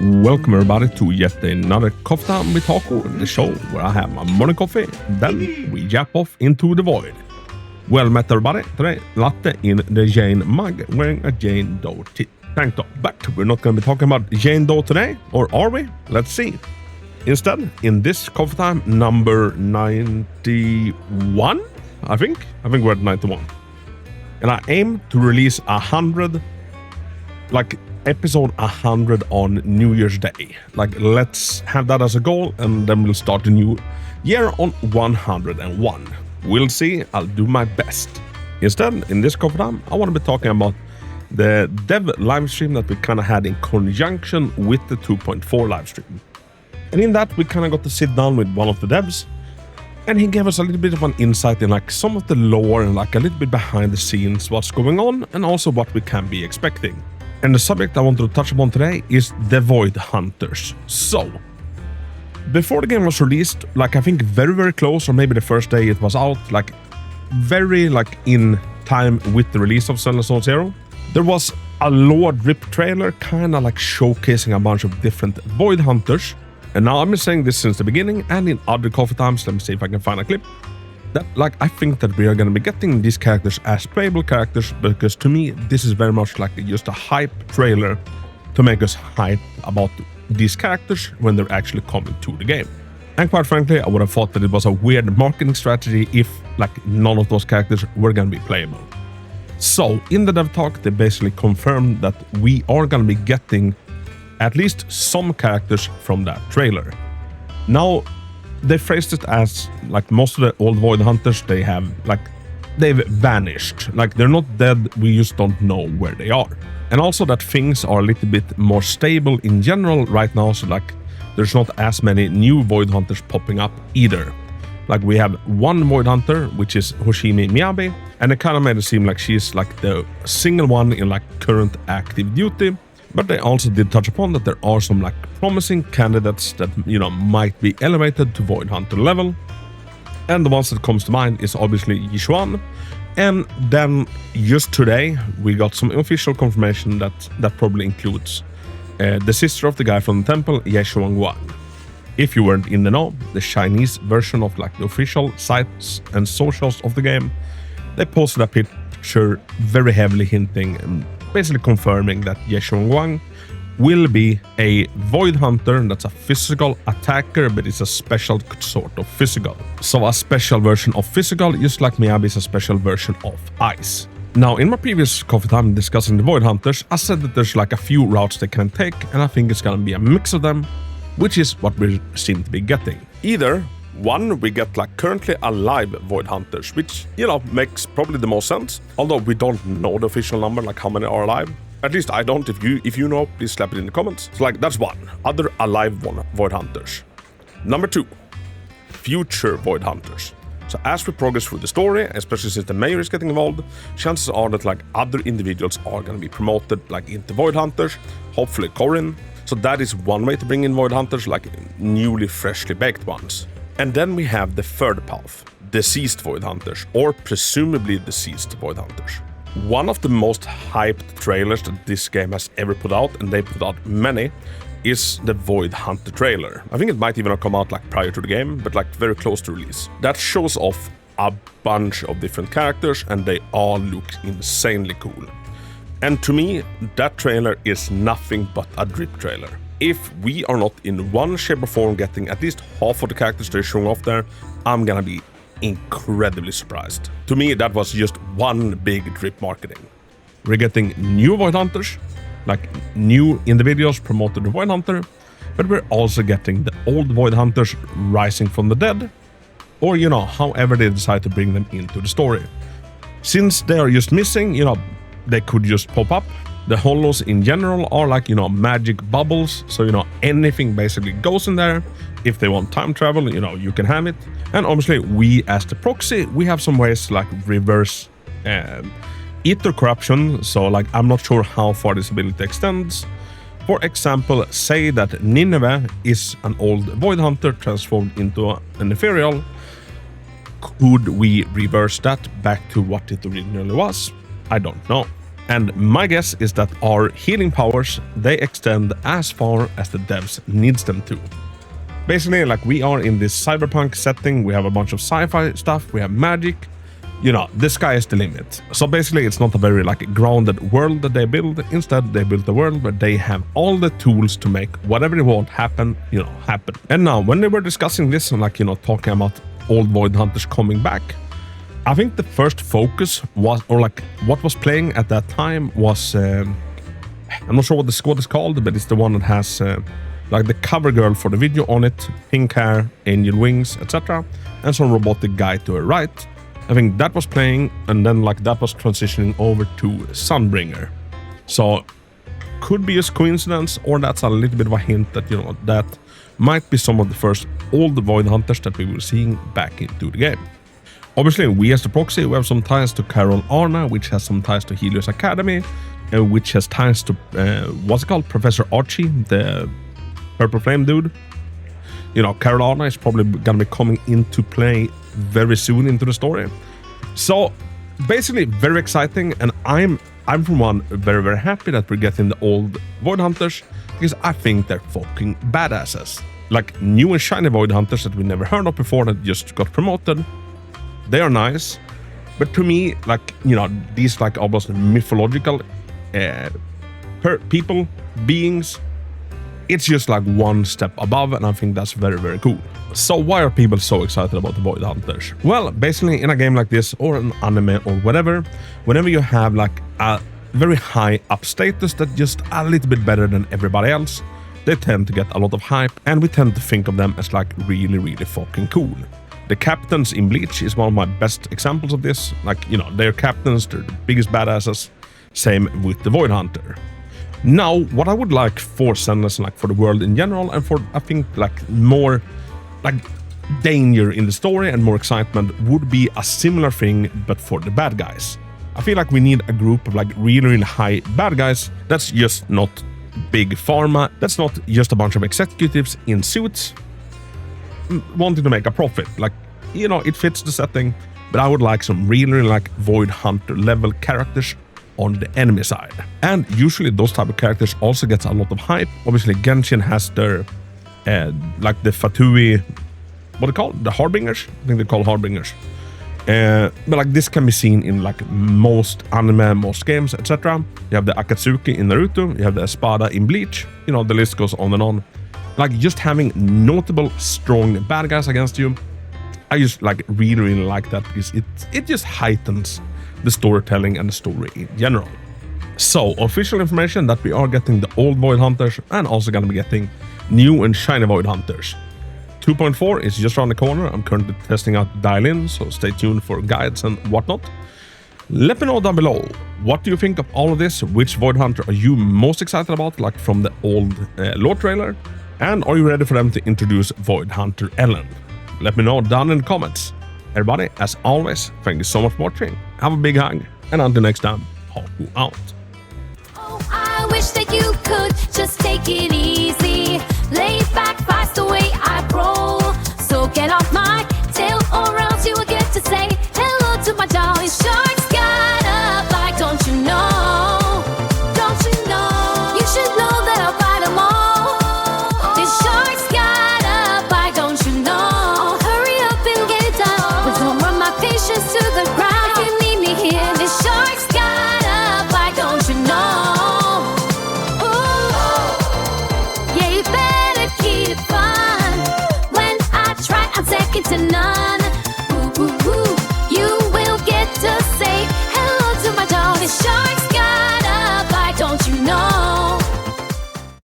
Welcome everybody to yet another Coffee Time with Hako, the show where I have my morning coffee, then we jump off into the void. Well met everybody, today latte in the Jane mug wearing a Jane Doe tank top. But we're not going to be talking about Jane Doe today, or are we? Let's see. Instead, in this Coffee Time number 91, I think we're at 91. And I aim to release 100, like episode 100 on New Year's Day. Like, let's have that as a goal, and then we'll start the new year on 101. We'll see, I'll do my best. Instead, in this Coffee Time, I want to be talking about the dev livestream that we kind of had in conjunction with the 2.4 livestream. And in that, we kind of got to sit down with one of the devs, and he gave us a little bit of an insight in like some of the lore and like a little bit behind the scenes, what's going on, and also what we can be expecting. And the subject I wanted to touch upon today is the Voidhunters. So, before the game was released, like I think very close, or maybe the first day it was out, like very like in time with the release of Zenless Zero, there was a lore drip trailer kind of like showcasing a bunch of different Voidhunters. And now I've been saying this since the beginning and in other Coffee Times. Let me see if I can find a clip. That, like, I think that we are going to be getting these characters as playable characters, because to me this is very much like just a hype trailer to make us hype about these characters when they're actually coming to the game. And quite frankly, I would have thought that it was a weird marketing strategy if like none of those characters were going to be playable. So in the dev talk, they basically confirmed that we are going to be getting at least some characters from that trailer. Now, they phrased it as like most of the old Voidhunters, they've vanished. Like, they're not dead, we just don't know where they are. And also that things are a little bit more stable in general right now, so like there's not as many new Voidhunters popping up either. Like, we have one Voidhunter, which is Hoshimi Miyabi, and it kind of made it seem like she's like the single one in like current active duty. But they also did touch upon that there are some like promising candidates that, you know, might be elevated to Voidhunter level. And the ones that comes to mind is obviously Yishuan. And then just today we got some official confirmation that probably includes the sister of the guy from the temple, Yeshuan. If you weren't in the know, the Chinese version of like the official sites and socials of the game, they posted a picture very heavily hinting and basically confirming that Yeshuan will be a Voidhunter that's a physical attacker, but it's a special sort of physical. So a special version of physical, just like Miyabi is a special version of ice. Now, in my previous Coffee Time discussing the Voidhunters, I said that there's like a few routes they can take, and I think it's gonna be a mix of them, which is what we seem to be getting. Either one, we get like currently alive Voidhunters, which, you know, makes probably the most sense, although we don't know the official number, like how many are alive. At least I don't. If you know, please slap it in the comments. So like, that's one. Other alive Voidhunters. Number two, future Voidhunters. So as we progress through the story, especially since the mayor is getting involved, chances are that like other individuals are going to be promoted like into Voidhunters, hopefully Corin. So that is one way to bring in Voidhunters, like newly freshly baked ones. And then we have the third path, deceased Voidhunters, or presumably deceased Voidhunters. One of the most hyped trailers that this game has ever put out, and they put out many, is the Voidhunter trailer. I think it might even have come out like prior to the game, but like very close to release. That shows off a bunch of different characters, and they all look insanely cool. And to me, that trailer is nothing but a drip trailer. If we are not in one shape or form getting at least half of the characters they're showing off there, I'm gonna be incredibly surprised. To me, that was just one big drip marketing. We're getting new Voidhunters, like new individuals promoted to Voidhunter, but we're also getting the old Voidhunters rising from the dead, or, you know, however they decide to bring them into the story. Since they are just missing, you know, they could just pop up. The holos in general are like, you know, magic bubbles, so, you know, anything basically goes in there. If they want time travel, you know, you can have it. And obviously, we as the proxy, we have some ways to like reverse ether corruption, so like I'm not sure how far this ability extends. For example, say that Nineveh is an old Voidhunter transformed into an ethereal. could we reverse that back to what it originally was? I don't know. And my guess is that our healing powers, they extend as far as the devs needs them to. Basically, like, we are in this cyberpunk setting, we have a bunch of sci-fi stuff, we have magic, you know, the sky is the limit. So basically, it's not a very like grounded world that they build. Instead, they build a world where they have all the tools to make whatever they want happen, you know, happen. And now, when they were discussing this and like, you know, talking about old Voidhunters coming back, I think the first focus was, or like what was playing at that time was, I'm not sure what the squad is called, but it's the one that has like the cover girl for the video on it, pink hair, angel wings, etc. And some robotic guy to her right. I think that was playing, and then like that was transitioning over to Sunbringer. So could be a coincidence, or that's a little bit of a hint that, you know, that might be some of the first old Voidhunters that we were seeing back into the game. Obviously, we as the proxy, we have some ties to Carol Arna, which has some ties to Helios Academy, which has ties to, what's it called? Professor Archie, the Purple Flame dude. You know, Carol Arna is probably gonna be coming into play very soon into the story. So basically very exciting, and I'm for one very, very happy that we're getting the old Voidhunters, because I think they're fucking badasses. Like new and shiny Voidhunters that we never heard of before that just got promoted. They are nice, but to me, like, you know, these like almost mythological people, beings, it's just like one step above, and I think that's very, very cool. So why are people so excited about the Voidhunters? Well, basically in a game like this, or an anime or whatever, whenever you have like a very high up status that's just a little bit better than everybody else, they tend to get a lot of hype, and we tend to think of them as like really, really fucking cool. The captains in Bleach is one of my best examples of this. Like, you know, they're captains, they're the biggest badasses. Same with the Voidhunter. Now, what I would like for Zenless, like for the world in general, and for, I think, like more like danger in the story and more excitement, would be a similar thing, but for the bad guys. I feel like we need a group of like really, really high bad guys. That's just not big pharma. That's not just a bunch of executives in suits wanting to make a profit. Like, you know, it fits the setting, but I would like some really, really like Voidhunter level characters on the enemy side. And usually those type of characters also gets a lot of hype. Obviously Genshin has their like the Fatui, what they call the Harbingers? I think they call Harbingers. But like this can be seen in like most anime, most games, etc. You have the Akatsuki in Naruto, you have the Espada in Bleach, you know, the list goes on and on. Like just having notable strong bad guys against you, I just like really, really like that, because it just heightens the storytelling and the story in general. So official information that we are getting the old Voidhunters, and also gonna be getting new and shiny Voidhunters. 2.4 is just around the corner. I'm currently testing out dial-in, so stay tuned for guides and whatnot. Let me know down below, what do you think of all of this? Which Voidhunter are you most excited about, like from the old lore trailer? And are you ready for them to introduce Voidhunter Ellen? Let me know down in the comments. Everybody, as always, thank you so much for watching. Have a big hug, and until next time, Hako out. Oh, I wish that you could just take it easy. Lay back, fast the way I roll. So get off my